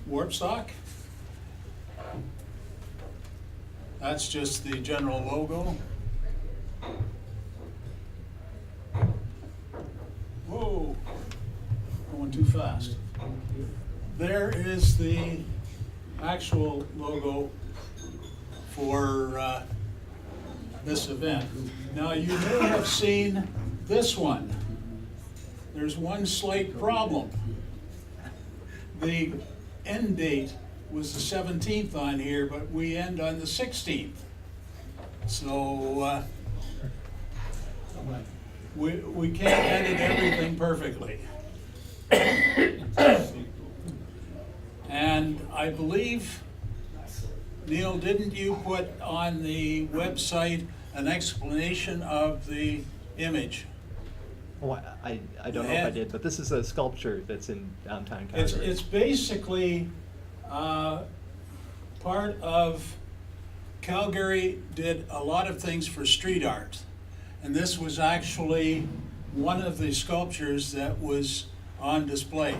Warpstock. That's just the general logo. Whoa, going too fast. There is the actual logo for this event. Now you may have seen this one. There's one slight problem. The end date was the 17th on here, but we end on the 16th. So we can't edit everything perfectly. And I believe, Neil, didn't you put on the website an explanation of the image? Oh, I don't know if I did, but this is a sculpture that's in downtown Calgary. It's basically part of, Calgary did a lot of things for street art. And this was actually one of the sculptures that was on display.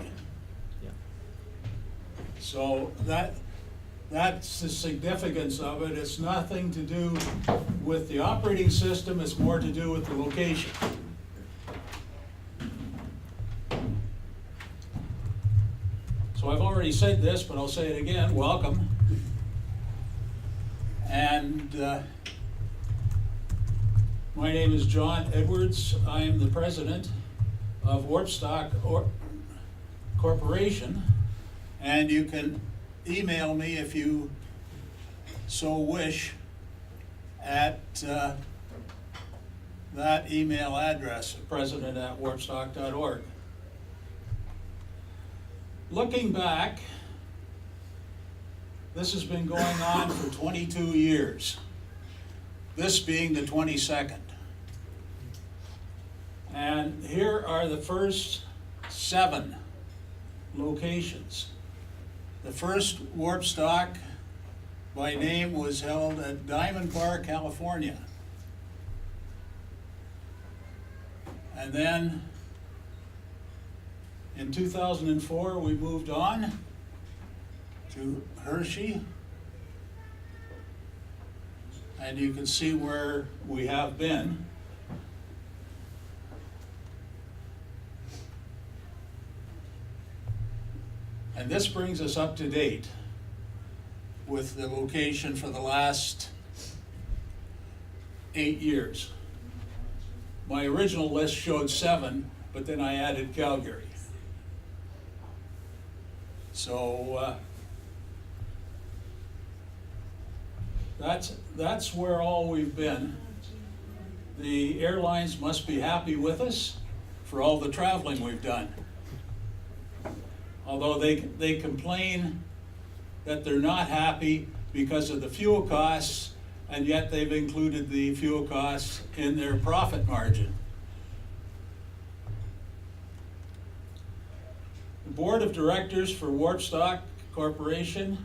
Yeah. So that's the significance of it. It's nothing to do with the operating system, it's more to do with the location. So I've already said this, but I'll say it again, welcome. And my name is John Edwards. I am the president of Warpstock Corporation, and you can email me if you so wish at that email address, president@warpstock.org. Looking back, this has been going on for 22 years, this being the 22nd. And here are the first 7 locations. The first Warpstock by name was held at Diamond Bar, California. And then in 2004, we moved on to Hershey. And you can see where we have been. And this brings us up to date with the location for the last 8 years. My original list showed 7, but then I added Calgary. So that's where all we've been. The airlines must be happy with us for all the traveling we've done. Although they complain that they're not happy because of the fuel costs, and yet they've included the fuel costs in their profit margin. The board of directors for Warpstock Corporation,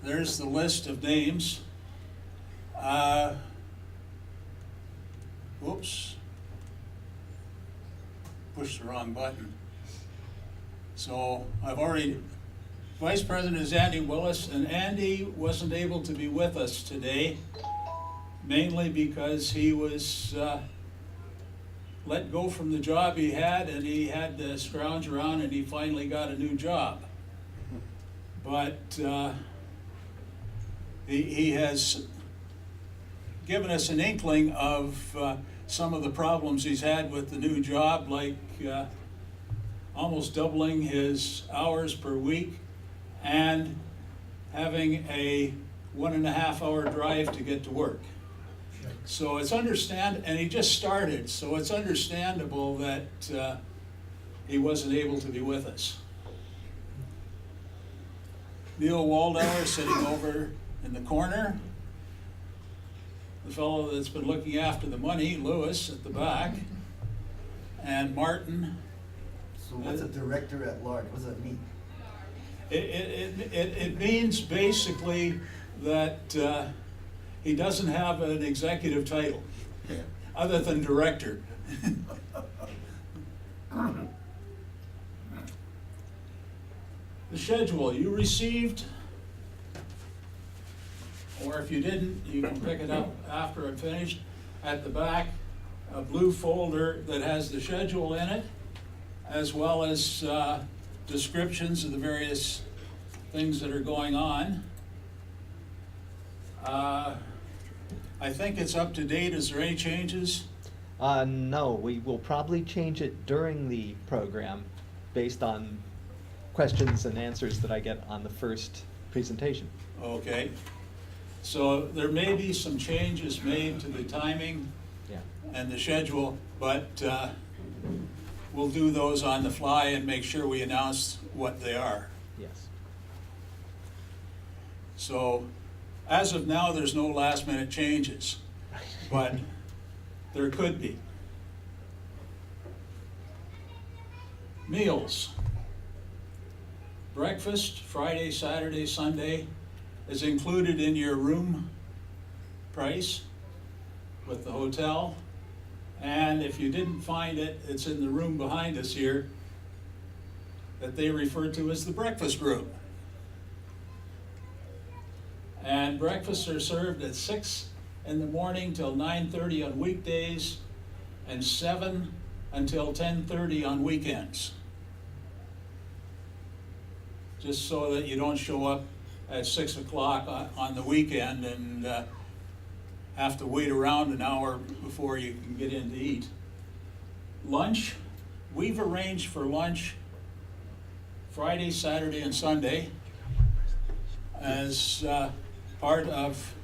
there's the list of names. Whoops, pushed the wrong button. So I've already, Vice President is Andy Willis, and Andy wasn't able to be with us today, mainly because he was let go from the job he had, and he had to scrounge around, and he finally got a new job. But he has given us an inkling of some of the problems he's had with the new job, like almost doubling his hours per week and having a 1.5 hour drive to get to work. So it's and he just started, so it's understandable that he wasn't able to be with us. Neil Waldauer sitting over in the corner. The fellow that's been looking after the money, Lewis, at the back. And Martin. So what's a director at large? What does that mean? It means basically that he doesn't have an executive title, other than director. The schedule you received, or if you didn't, you can pick it up after I'm finished. At the back, a blue folder that has the schedule in it, as well as descriptions of the various things that are going on. I think it's up to date. Is there any changes? No, we will probably change it during the program based on questions and answers that I get on the first presentation. Okay. So there may be some changes made to the timing Yeah. and the schedule, but we'll do those on the fly and make sure we announce what they are. Yes. So as of now, there's no last minute changes, but there could be. Meals. Breakfast, Friday, Saturday, Sunday, is included in your room price with the hotel. And if you didn't find it, it's in the room behind us here that they refer to as the breakfast room. And breakfasts are served at 6 in the morning till 9:30 on weekdays and 7 until 10:30 on weekends. Just so that you don't show up at 6 o'clock on the weekend and have to wait around an hour before you can get in to eat. Lunch, we've arranged for lunch Friday, Saturday, and Sunday as part of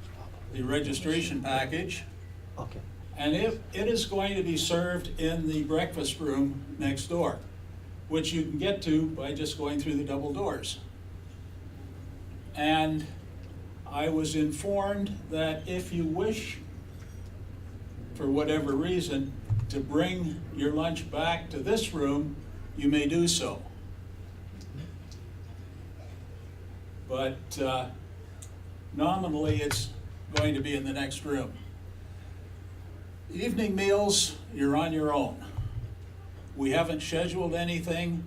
the registration package. Okay. And it is going to be served in the breakfast room next door, which you can get to by just going through the double doors. And I was informed that if you wish, for whatever reason, to bring your lunch back to this room, you may do so. But nominally, it's going to be in the next room. Evening meals, you're on your own. We haven't scheduled anything.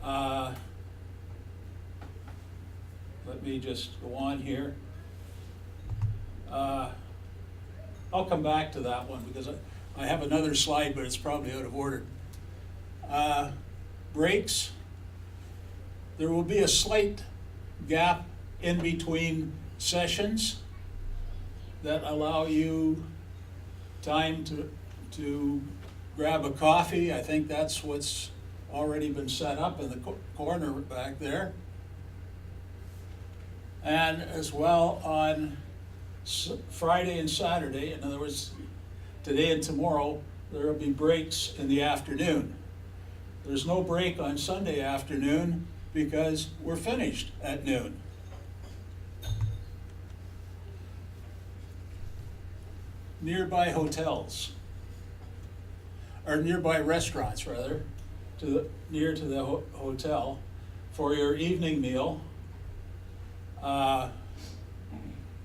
Let me just go on here. I'll come back to that one because I have another slide, but it's probably out of order. Breaks. There will be a slight gap in between sessions that allow you time to grab a coffee. I think that's what's already been set up in the corner back there. And as well on Friday and Saturday, in other words, today and tomorrow, there will be breaks in the afternoon. There's no break on Sunday afternoon because we're finished at noon. Nearby hotels, or nearby restaurants rather, near to the hotel for your evening meal.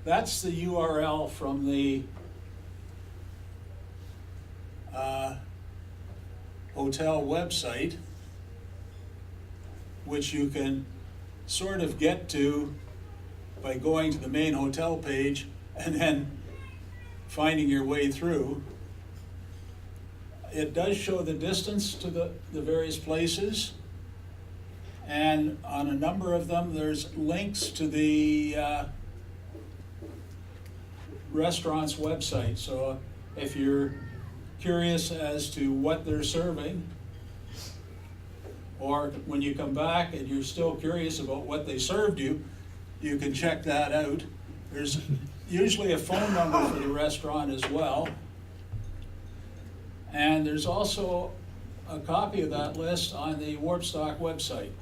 That's the URL from the hotel website, which you can sort of get to by going to the main hotel page and then finding your way through. It does show the distance to the various places, and on a number of them there's links to the restaurant's website. So if you're curious as to what they're serving, or when you come back and you're still curious about what they served you, you can check that out. There's usually a phone number for the restaurant as well. And there's also a copy of that list on the Warpstock website.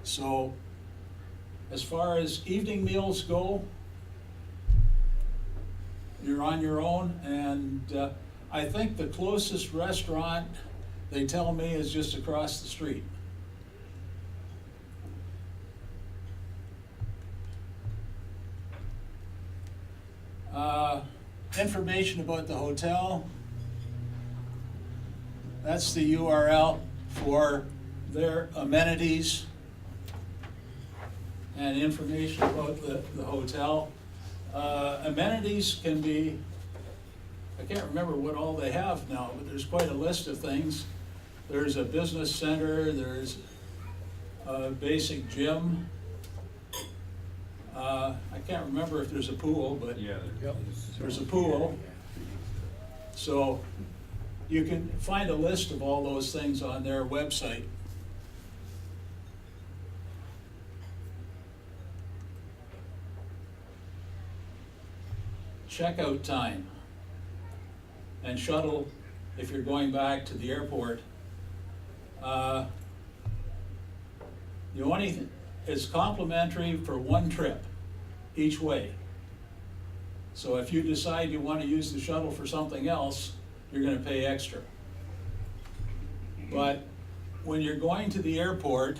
So as far as evening meals go, you're on your own, and I think the closest restaurant, they tell me, is just across the street. Information about the hotel. That's the URL for their amenities and information about the hotel. Amenities can be, I can't remember what all they have now, but there's quite a list of things. There's a business center, there's a basic gym. I can't remember if there's a pool, but Yeah. there's a pool. So you can find a list of all those things on their website. Checkout time and shuttle, if you're going back to the airport. The only thing, it's complimentary for one trip each way. So if you decide you want to use the shuttle for something else, you're going to pay extra. But when you're going to the airport,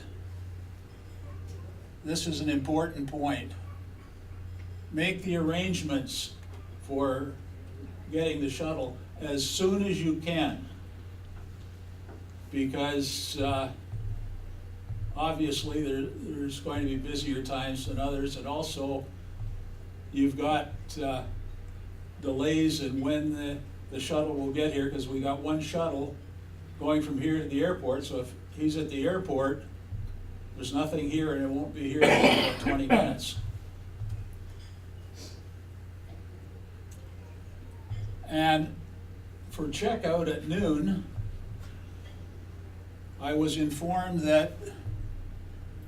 this is an important point. Make the arrangements for getting the shuttle as soon as you can. Because obviously there's going to be busier times than others, and also you've got delays in when the shuttle will get here, because we got one shuttle going from here to the airport, so if he's at the airport, there's nothing here and it won't be here in about 20 minutes. And for checkout at noon, I was informed that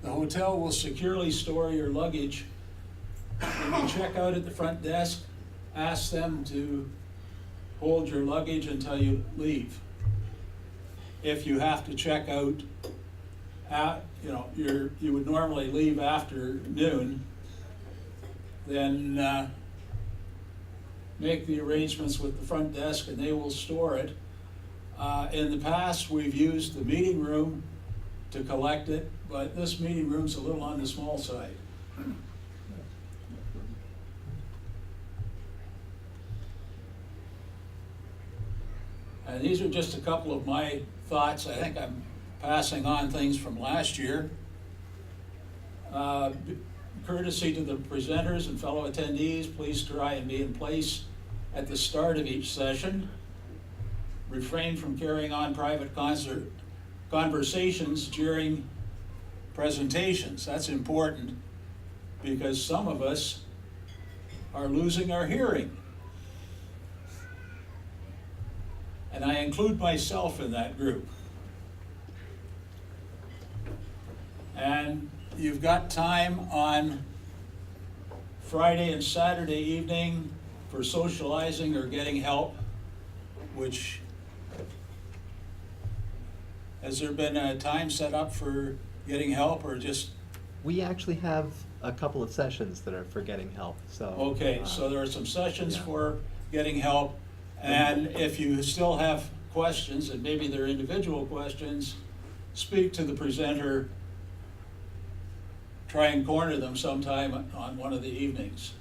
the hotel will securely store your luggage. When you check out at the front desk, ask them to hold your luggage until you leave. If you have to check out at, you would normally leave after noon, then make the arrangements with the front desk and they will store it. In the past, we've used the meeting room to collect it, but this meeting room's a little on the small side. And these are just a couple of my thoughts. I think I'm passing on things from last year. Courtesy to the presenters and fellow attendees, please try and be in place at the start of each session. Refrain from carrying on private conversations during presentations. That's important because some of us are losing our hearing. And I include myself in that group. And you've got time on Friday and Saturday evening for socializing or getting help, which, has there been a time set up for getting help or just? We actually have a couple of sessions that are for getting help, so. Okay, so there are some sessions yeah. for getting help. And if you still have questions, and maybe they're individual questions, speak to the presenter. Try and corner them sometime on one of the evenings.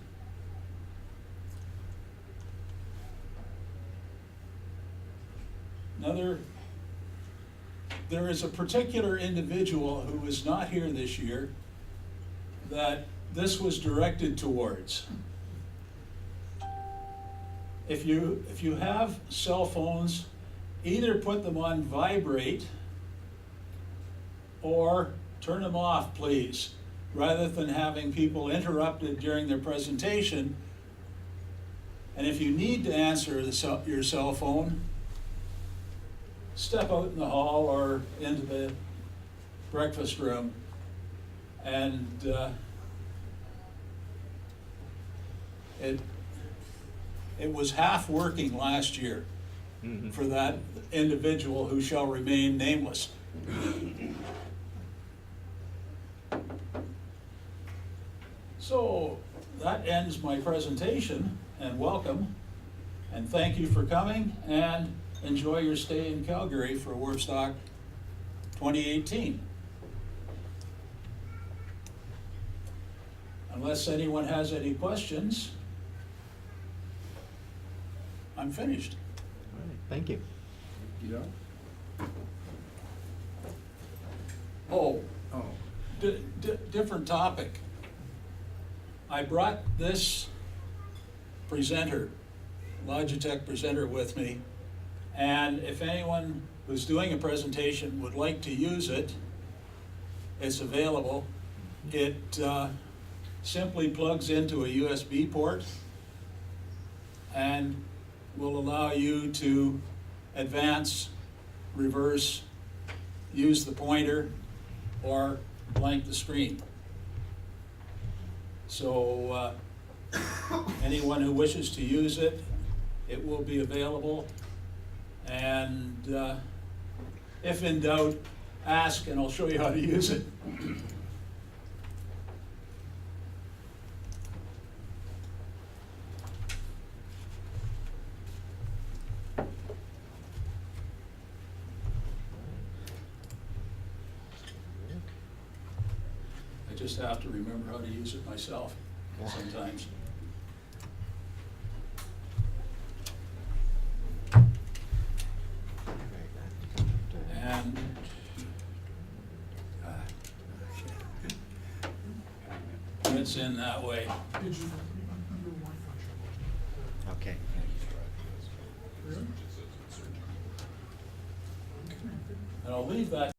There is a particular individual who is not here this year that this was directed towards. If you have cell phones, either put them on vibrate or turn them off, please, rather than having people interrupted during their presentation. And if you need to answer your cell phone, step out in the hall or into the breakfast room. And it was half working last year for that individual who shall remain nameless. So that ends my presentation, and welcome, and thank you for coming, and enjoy your stay in Calgary for Warpstock 2018. Unless anyone has any questions, I'm finished. All right, thank you. Yeah. Oh, Oh, different topic. I brought this presenter, Logitech presenter with me, and if anyone who's doing a presentation would like to use it, it's available. It simply plugs into a USB port and will allow you to advance, reverse, use the pointer, or blank the screen. So anyone who wishes to use it, it will be available. And if in doubt, ask and I'll show you how to use it. I just have to remember how to use it myself sometimes. And it's in that way. Okay. And I'll leave that